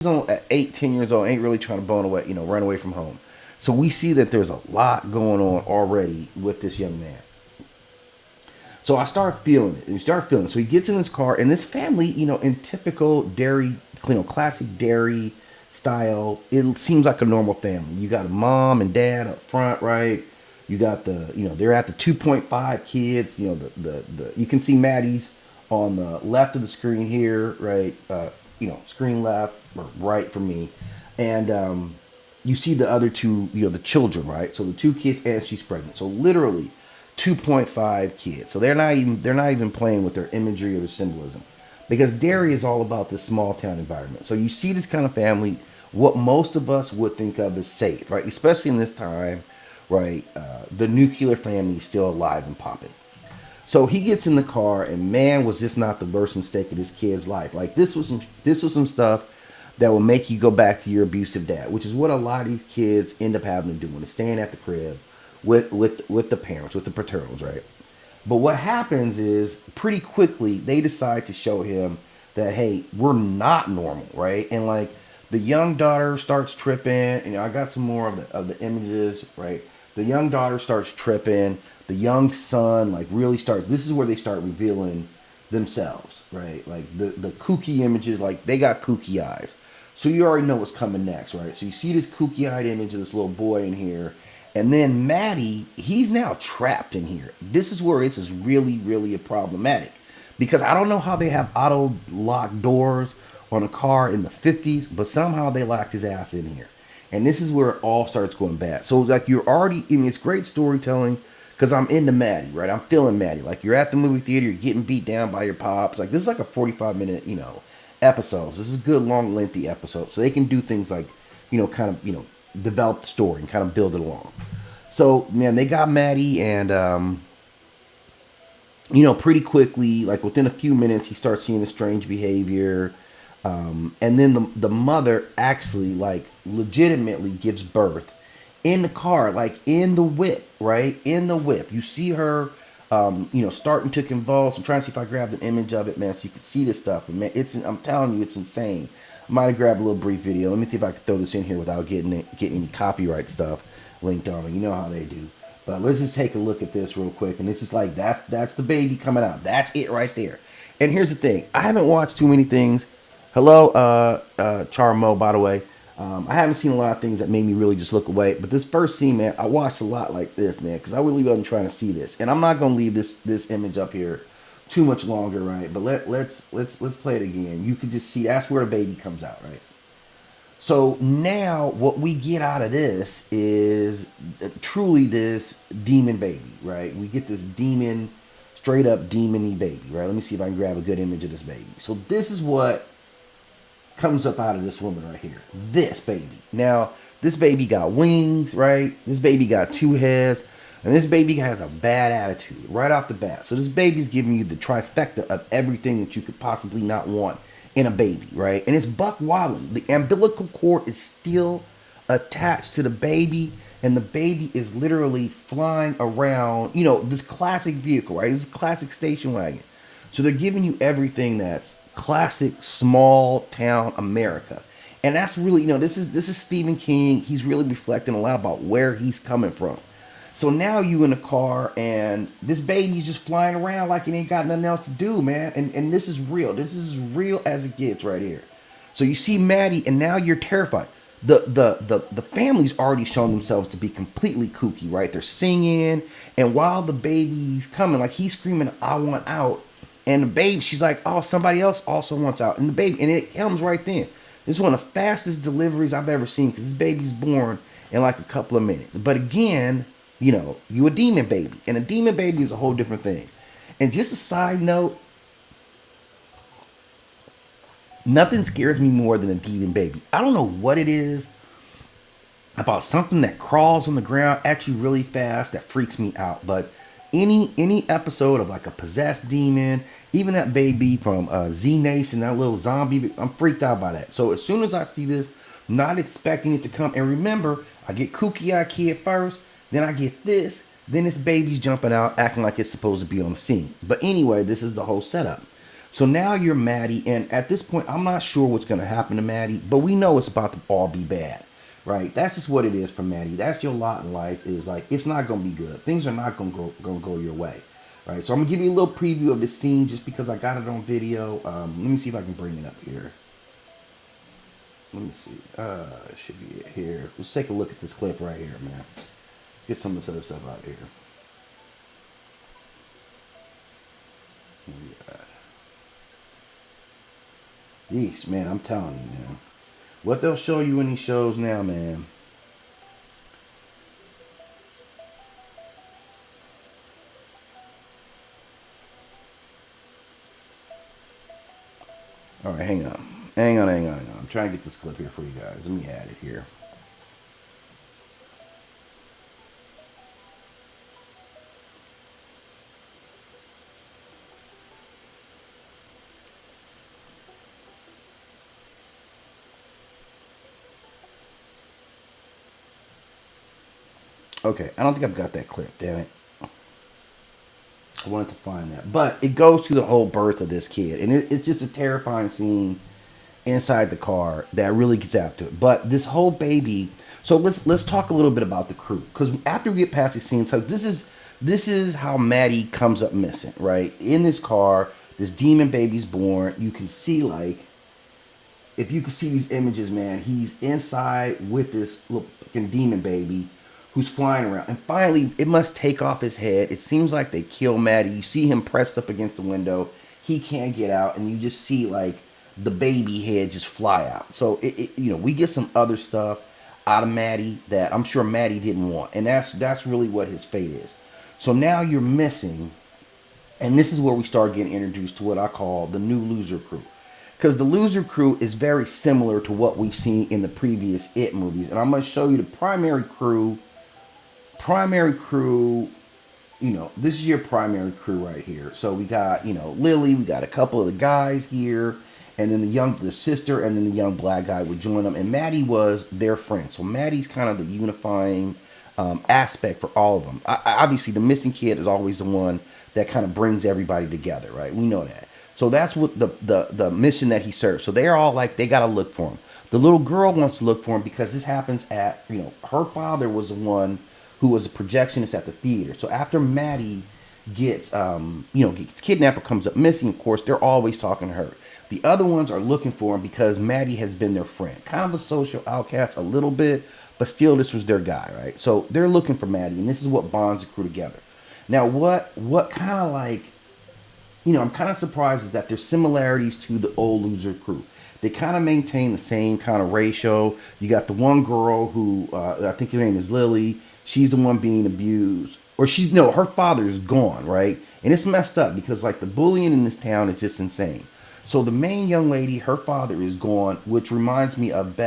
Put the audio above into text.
At 8, 10 years old, ain't really trying to bone away, run away from home. So we see that there's a lot going on already with this young man. So I start feeling it. We start feeling it. So he gets in his car, and this family, in typical Derry, classic Derry style, it seems like a normal family. You got a mom and dad up front, right? You got they're at the 2.5 kids. You can see Maddy's on the left of the screen here, right? Screen left or right for me, and you see the other two, the children, right? So the two kids, and she's pregnant. So literally 2.5 kids. So they're not even playing with their imagery or their symbolism, because Derry is all about this small town environment. So you see this kind of family, what most of us would think of as safe, right? Especially in this time, right? The nuclear family is still alive and popping. So he gets in the car, and man, was this not the worst mistake of this kid's life? Like this was some stuff that will make you go back to your abusive dad, which is what a lot of these kids end up having to do when they're staying at the crib with the parents, with the paternals, right? But what happens is pretty quickly they decide to show him that, hey, we're not normal, right? And like the young daughter starts tripping, and I got some more of the images, right? The young daughter starts tripping. The young son like really starts. This is where they start revealing themselves, right? Like the kooky images, like they got kooky eyes. So you already know what's coming next, right? So you see this kooky-eyed image of this little boy in here. And then Maddy, he's now trapped in here. This is where it's is really, really problematic. Because I don't know how they have auto lock doors on a car in the 50s, but somehow they locked his ass in here. And this is where it all starts going bad. So like you're already, it's great storytelling, because I'm into Maddy, right? I'm feeling Maddy. Like you're at the movie theater, you're getting beat down by your pops. Like this is like a 45-minute, episodes. This is a good, long, lengthy episode. So they can do things like, develop the story and kind of build it along. So, man, they got Maddy, and, pretty quickly, like within a few minutes, he starts seeing a strange behavior. And then the mother actually, like, legitimately gives birth in the car, like in the whip, right? In the whip. You see her starting to convulse. I'm trying to see if I grabbed an image of it, man, so you can see this stuff. But man, I'm telling you, it's insane. I might have grabbed a little brief video. Let me see if I can throw this in here without getting any copyright stuff linked on it. You know how they do. But let's just take a look at this real quick, and it's just like that's the baby coming out. That's it right there. And here's the thing: I haven't watched too many things. Hello, Charmo, by the way. I haven't seen a lot of things that made me really just look away. But this first scene, man, I watched a lot like this, man, because I really wasn't trying to see this. And I'm not gonna leave this image up here too much longer, right? But let's play it again. You can just see that's where the baby comes out, right? So now what we get out of this is truly this demon baby, right? We get this demon, straight up demon-y baby, right? Let me see if I can grab a good image of this baby. So this is what comes up out of this woman right here. This baby. Now, this baby got wings, right? This baby got two heads. And this baby has a bad attitude right off the bat. So this baby's giving you the trifecta of everything that you could possibly not want in a baby, right? And it's buck wobbling. The umbilical cord is still attached to the baby, and the baby is literally flying around, this classic vehicle, right? This is a classic station wagon. So they're giving you everything that's classic small town America. And that's really, this is Stephen King. He's really reflecting a lot about where he's coming from. So now you in the car, and this baby's just flying around like it ain't got nothing else to do, man. And this is real. This is as real as it gets right here. So you see Maddy, and now you're terrified. The family's already shown themselves to be completely kooky, right? They're singing, and while the baby's coming, like he's screaming, "I want out," and the baby, she's like, "Oh, somebody else also wants out," and the baby, and it comes right then. This is one of the fastest deliveries I've ever seen, because this baby's born in like a couple of minutes. But again, you a demon baby. And a demon baby is a whole different thing. And just a side note, nothing scares me more than a demon baby. I don't know what it is about something that crawls on the ground at you really fast that freaks me out. But any episode of like a possessed demon, even that baby from Z Nation, that little zombie, I'm freaked out by that. So as soon as I see this, I'm not expecting it to come. And remember, I get kooky eye kid first. Then I get this. Then this baby's jumping out, acting like it's supposed to be on the scene. But anyway, this is the whole setup. So now you're Maddy, and at this point, I'm not sure what's going to happen to Maddy, but we know it's about to all be bad, right? That's just what it is for Maddy. That's your lot in life. Is like it's not going to be good. Things are not going to go your way, right? So I'm gonna give you a little preview of the scene just because I got it on video. Let me see if I can bring it up here. Let me see. It should be here. Let's take a look at this clip right here, man. Get some of this other stuff out here. Yeah. Yeesh, man, I'm telling you, man. What they'll show you in these shows now, man. All right, hang on. Hang on. I'm trying to get this clip here for you guys. Let me add it here. Okay, I don't think I've got that clip, damn it. I wanted to find that. But it goes to the whole birth of this kid. And it's just a terrifying scene inside the car that really gets after it. But this whole baby. So let's talk a little bit about the crew. Because after we get past these scenes, so this is how Maddy comes up missing, right? In this car, this demon baby's born. You can see, like, if you can see these images, man, he's inside with this little fucking demon baby who's flying around. And finally, it must take off his head. It seems like they kill Maddy. You see him pressed up against the window. He can't get out, and you just see, like, the baby head just fly out. So, we get some other stuff out of Maddy that I'm sure Maddy didn't want. And that's really what his fate is. So now you're missing, and this is where we start getting introduced to what I call the new loser crew. Because the loser crew is very similar to what we've seen in the previous It movies. And I'm going to show you the primary crew. This is your primary crew right here. So we got, Lily, we got a couple of the guys here, and then the sister, and then the young black guy would join them. And Maddy was their friend. So Maddy's kind of the unifying aspect for all of them. Obviously, the missing kid is always the one that kind of brings everybody together, right? We know that. So that's what the mission that he serves. So they're all like, they got to look for him. The little girl wants to look for him because this happens at, her father was the one who was a projectionist at the theater. So after Maddy gets kidnapped or comes up missing, of course, they're always talking to her. The other ones are looking for him because Maddy has been their friend. Kind of a social outcast a little bit, but still this was their guy, right? So they're looking for Maddy, and this is what bonds the crew together. Now, what kind of like, I'm kind of surprised is that there's similarities to the old loser crew. They kind of maintain the same kind of ratio. You got the one girl who, I think her name is Lily. She's the one being abused. Or her father is gone, right? And it's messed up because, like, the bullying in this town is just insane. So the main young lady, her father is gone, which reminds me of Beth.